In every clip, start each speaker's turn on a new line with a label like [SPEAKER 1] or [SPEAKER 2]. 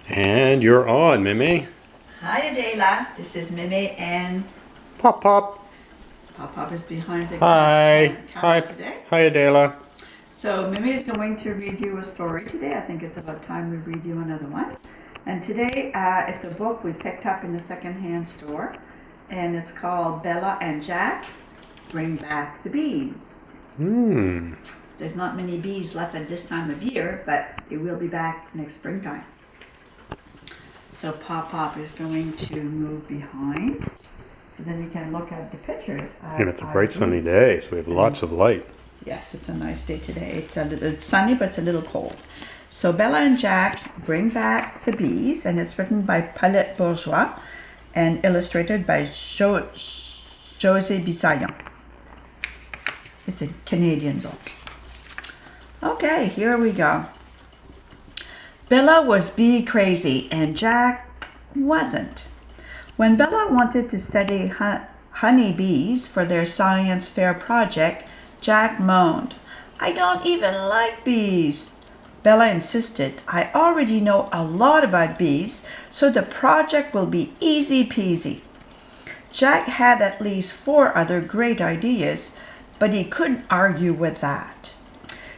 [SPEAKER 1] And you're on, Mimi.
[SPEAKER 2] Hi Adela, this is Mimi and
[SPEAKER 1] Pop Pop.
[SPEAKER 2] Pop is behind the
[SPEAKER 1] Hi.
[SPEAKER 2] camera
[SPEAKER 1] Hi.
[SPEAKER 2] today.
[SPEAKER 1] Hi, Adela.
[SPEAKER 2] So Mimi is going to read you a story today. I think it's about time we read you another one. And today it's a book we picked up in the secondhand store, and it's called Bella and Jack Bring Back the Bees. There's not many bees left at this time of year, but they will be back next springtime. So Pop is going to move behind, so then you can look at the pictures.
[SPEAKER 1] And it's a bright sunny day, so we have lots of light.
[SPEAKER 2] Yes, it's a nice day today. It's sunny, but it's a little cold. So Bella and Jack Bring Back the Bees, and it's written by Paulette Bourgeois and illustrated by José Bissaillon. It's a Canadian book. Okay, here we go. Bella was bee crazy and Jack wasn't. When Bella wanted to study honey bees for their science fair project, Jack moaned, "I don't even like bees." Bella insisted, "I already know a lot about bees, so the project will be easy peasy." Jack had at least 4 other great ideas, but he couldn't argue with that.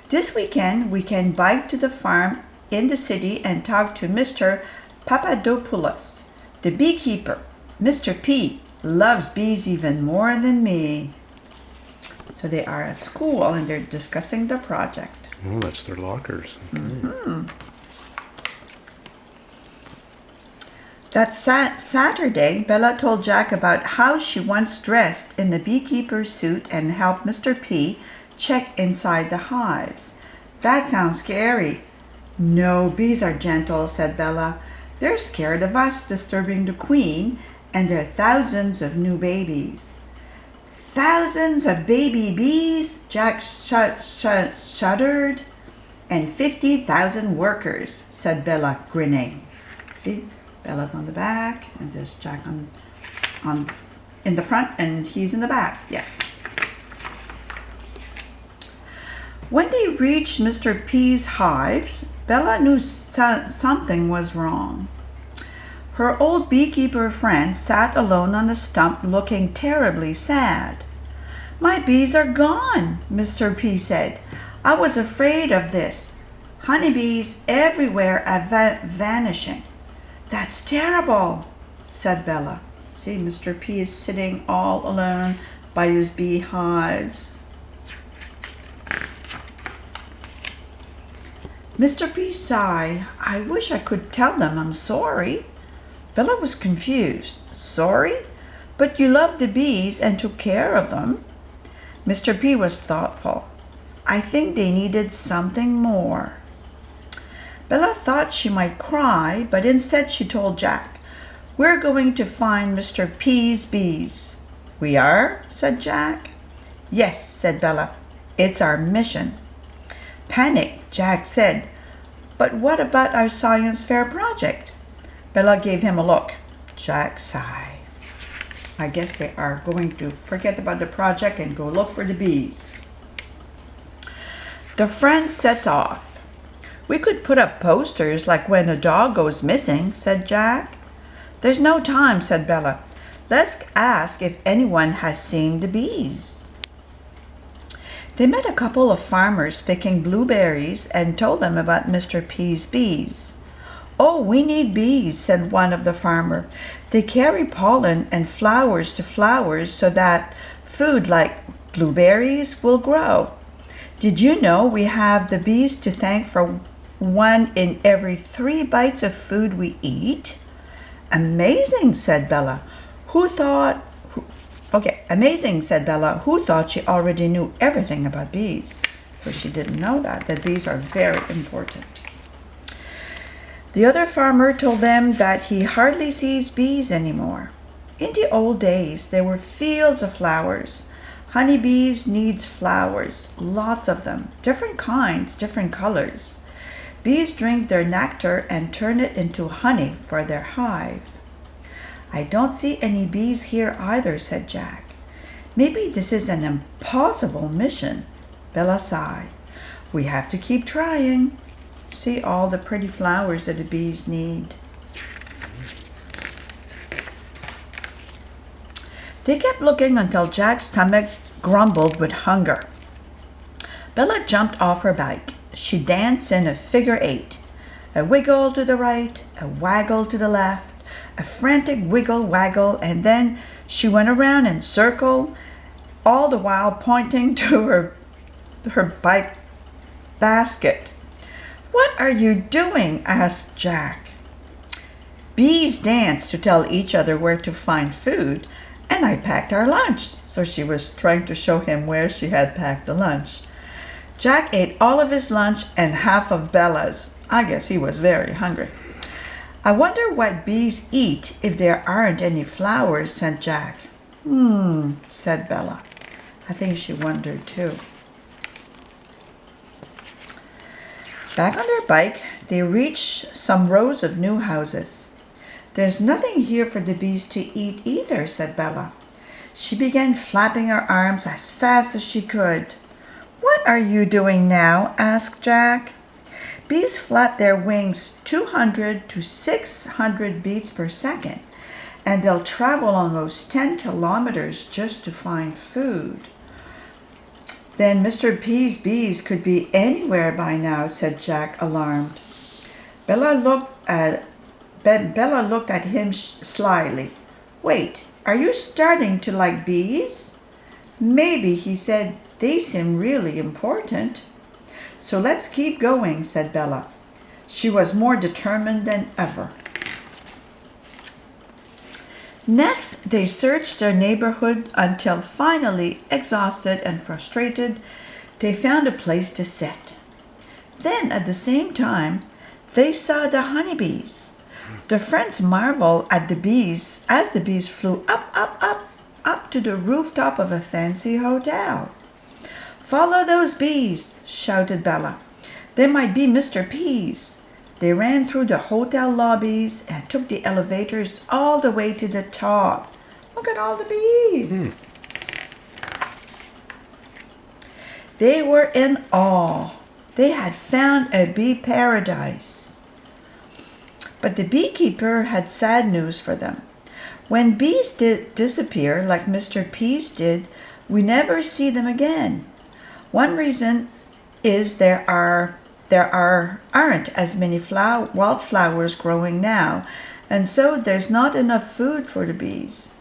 [SPEAKER 2] This weekend, we can bike to the farm in the city and talk to Mr. Papadopoulos, the beekeeper. Mr. P loves bees even more than me. So they are at school and they're discussing the project.
[SPEAKER 1] Oh, that's their lockers.
[SPEAKER 2] That Saturday, Bella told Jack about how she once dressed in the beekeeper's suit and helped Mr. P check inside the hives. "That sounds scary." "No, bees are gentle," said Bella. "They're scared of us disturbing the queen, and there are thousands of new babies." "Thousands of baby bees?" Jack shuddered. "And 50,000 workers," said Bella, grinning. See, Bella's on the back, and there's Jack in the front, and he's in the back. Yes. When they reached Mr. P's hives, Bella knew something was wrong. Her old beekeeper friend sat alone on a stump looking terribly sad. "My bees are gone," Mr. P said. "I was afraid of this. Honeybees everywhere are vanishing." "That's terrible," said Bella. See, Mr. P is sitting all alone by his beehives. Mr. P sighed. "I wish I could tell them I'm sorry." Bella was confused. "Sorry? But you loved the bees and took care of them." Mr. P was thoughtful. "I think they needed something more." Bella thought she might cry, but instead she told Jack, "We're going to find Mr. P's bees." "We are?" said Jack. "Yes," said Bella. "It's our mission." Panicked, Jack said, "But what about our science fair project?" Bella gave him a look. Jack sighed. I guess they are going to forget about the project and go look for the bees. The friend sets off. "We could put up posters like when a dog goes missing," said Jack. "There's no time," said Bella. "Let's ask if anyone has seen the bees." They met a couple of farmers picking blueberries and told them about Mr. P's bees. "Oh, we need bees," said one of the farmers. "They carry pollen and flowers to flowers so that food like blueberries will grow. Did you know we have the bees to thank for 1 in every 3 bites of food we eat?" "Amazing," said Bella. Amazing, said Bella, who thought she already knew everything about bees. So she didn't know that bees are very important. The other farmer told them that he hardly sees bees anymore. In the old days, there were fields of flowers. Honeybees needs flowers, lots of them, different kinds, different colors. Bees drink their nectar and turn it into honey for their hive. "I don't see any bees here either," said Jack. "Maybe this is an impossible mission." Bella sighed. "We have to keep trying." See all the pretty flowers that the bees need. They kept looking until Jack's stomach grumbled with hunger. Bella jumped off her bike. She danced in a figure 8. A wiggle to the right, a waggle to the left, a frantic wiggle waggle, and then she went around in a circle, all the while pointing to her bike basket. "What are you doing?" asked Jack. Bees dance to tell each other where to find food, and I packed our lunch. So she was trying to show him where she had packed the lunch. Jack ate all of his lunch and half of Bella's. I guess he was very hungry. "I wonder what bees eat if there aren't any flowers," said Jack. Said Bella. I think she wondered too. Back on their bike, they reached some rows of new houses. "There's nothing here for the bees to eat either," said Bella. She began flapping her arms as fast as she could. "What are you doing now?" asked Jack. Bees flap their wings 200 to 600 beats per second, and they'll travel almost 10 kilometers just to find food. "Then Mr. P's bees could be anywhere by now," said Jack, alarmed. Bella looked at him slyly. "Wait, are you starting to like bees?" "Maybe," he said. "They seem really important." "So let's keep going," said Bella. She was more determined than ever. Next, they searched their neighborhood until finally, exhausted and frustrated, they found a place to sit. Then, at the same time, they saw the honeybees. The friends marveled at the bees as the bees flew up to the rooftop of a fancy hotel. "Follow those bees," shouted Bella. "They might be Mr. P's." They ran through the hotel lobbies and took the elevators all the way to the top. Look at all the bees. They were in awe. They had found a bee paradise. But the beekeeper had sad news for them. When bees disappear, like Mr. P's did, we never see them again. One reason is there aren't as many wildflowers growing now, and so there's not enough food for the bees.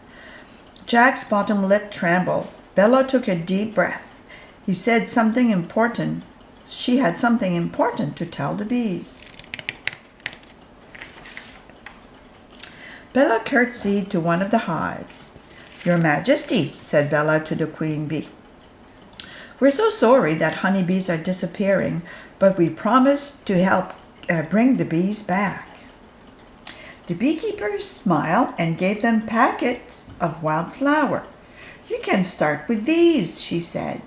[SPEAKER 2] Jack's bottom lip trembled. Bella took a deep breath. He said something important. She had something important to tell the bees. Bella curtsied to one of the hives. "Your Majesty," said Bella to the queen bee. "We're so sorry that honeybees are disappearing, but we promised to help bring the bees back." The beekeeper smiled and gave them packets of wildflower. "You can start with these," she said.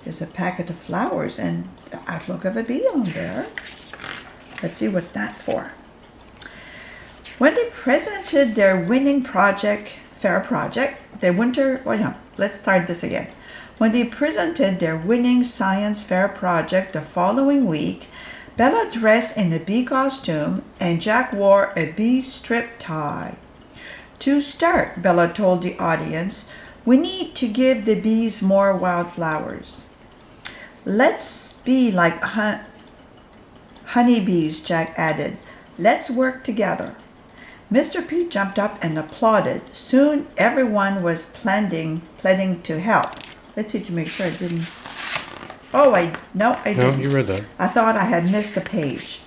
[SPEAKER 2] There's a packet of flowers and the outlook of a bee on there. Let's see what's that for. When they presented their winning fair project, let's start this again. When they presented their winning science fair project the following week, Bella dressed in a bee costume and Jack wore a bee strip tie. "To start," Bella told the audience, "we need to give the bees more wildflowers." "Let's be like honeybees," Jack added. "Let's work together." Mr. P jumped up and applauded. Soon everyone was pledging to help. Let's see to make sure I didn't. Oh, I didn't.
[SPEAKER 1] No, you read that.
[SPEAKER 2] I thought I had missed a page.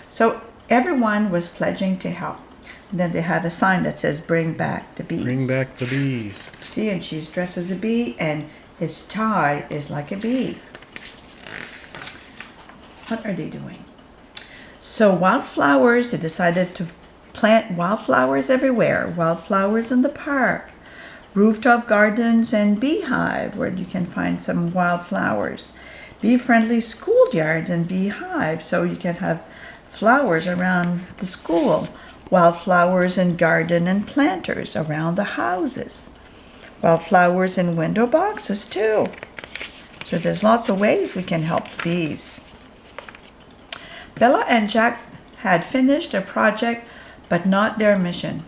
[SPEAKER 2] So everyone was pledging to help. And then they had a sign that says, "Bring back the bees."
[SPEAKER 1] Bring back the bees.
[SPEAKER 2] See, and she's dressed as a bee, and his tie is like a bee. What are they doing? So wildflowers, they decided to plant wildflowers everywhere. Wildflowers in the park, rooftop gardens, and beehive where you can find some wildflowers. Bee-friendly schoolyards and beehives so you can have flowers around the school. Wildflowers in garden and planters around the houses. Wildflowers in window boxes too. So there's lots of ways we can help bees. Bella and Jack had finished their project, but not their mission.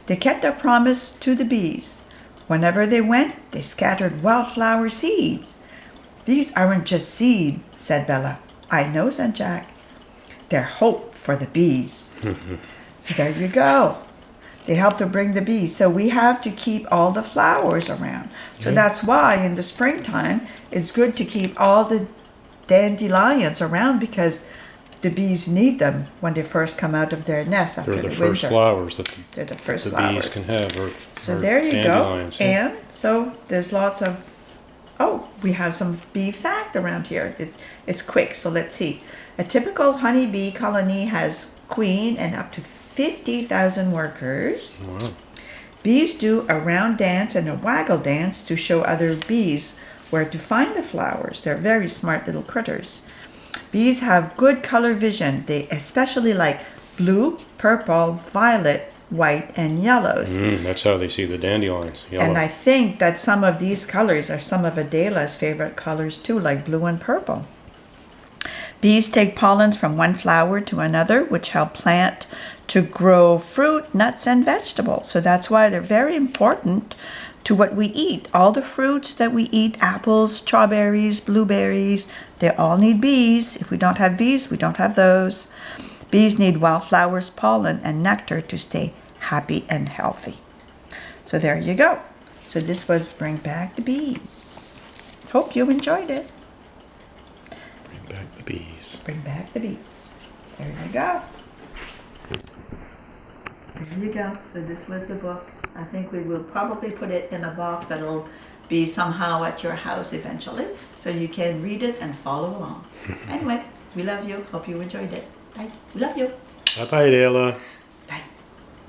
[SPEAKER 2] They kept their promise to the bees. Whenever they went, they scattered wildflower seeds. These aren't just seed, said Bella. I know, said Jack. They're hope for the bees. So there you go. They help to bring the bees. So we have to keep all the flowers around. So that's why in the springtime, it's good to keep all the dandelions around because the bees need them when they first come out of their nest after
[SPEAKER 1] They're
[SPEAKER 2] the
[SPEAKER 1] the first
[SPEAKER 2] winter.
[SPEAKER 1] flowers that
[SPEAKER 2] They're the first
[SPEAKER 1] the
[SPEAKER 2] flowers.
[SPEAKER 1] bees can have.
[SPEAKER 2] So
[SPEAKER 1] or
[SPEAKER 2] there you go.
[SPEAKER 1] dandelions, yeah.
[SPEAKER 2] And so there's lots of, oh, we have some bee fact around here. It's quick, so let's see. A typical honeybee colony has queen and up to 50,000 workers.
[SPEAKER 1] Wow.
[SPEAKER 2] Bees do a round dance and a waggle dance to show other bees where to find the flowers. They're very smart little critters. Bees have good color vision. They especially like blue, purple, violet, white, and yellows.
[SPEAKER 1] That's how they see the dandelions. Yellow.
[SPEAKER 2] And I think that some of these colors are some of Adela's favorite colors too, like blue and purple. Bees take pollens from one flower to another, which help plant to grow fruit, nuts, and vegetables. So that's why they're very important to what we eat. All the fruits that we eat, apples, strawberries, blueberries, they all need bees. If we don't have bees, we don't have those. Bees need wildflowers, pollen, and nectar to stay happy and healthy. So there you go. So this was Bring Back the Bees. Hope you enjoyed it.
[SPEAKER 1] Bring back the bees.
[SPEAKER 2] Bring back the bees. There you go. There you go. So this was the book. I think we will probably put it in a box that'll be somehow at your house eventually, so you can read it and follow along. Anyway, we love you. Hope you enjoyed it. Bye. We love you.
[SPEAKER 1] Bye bye, Adela.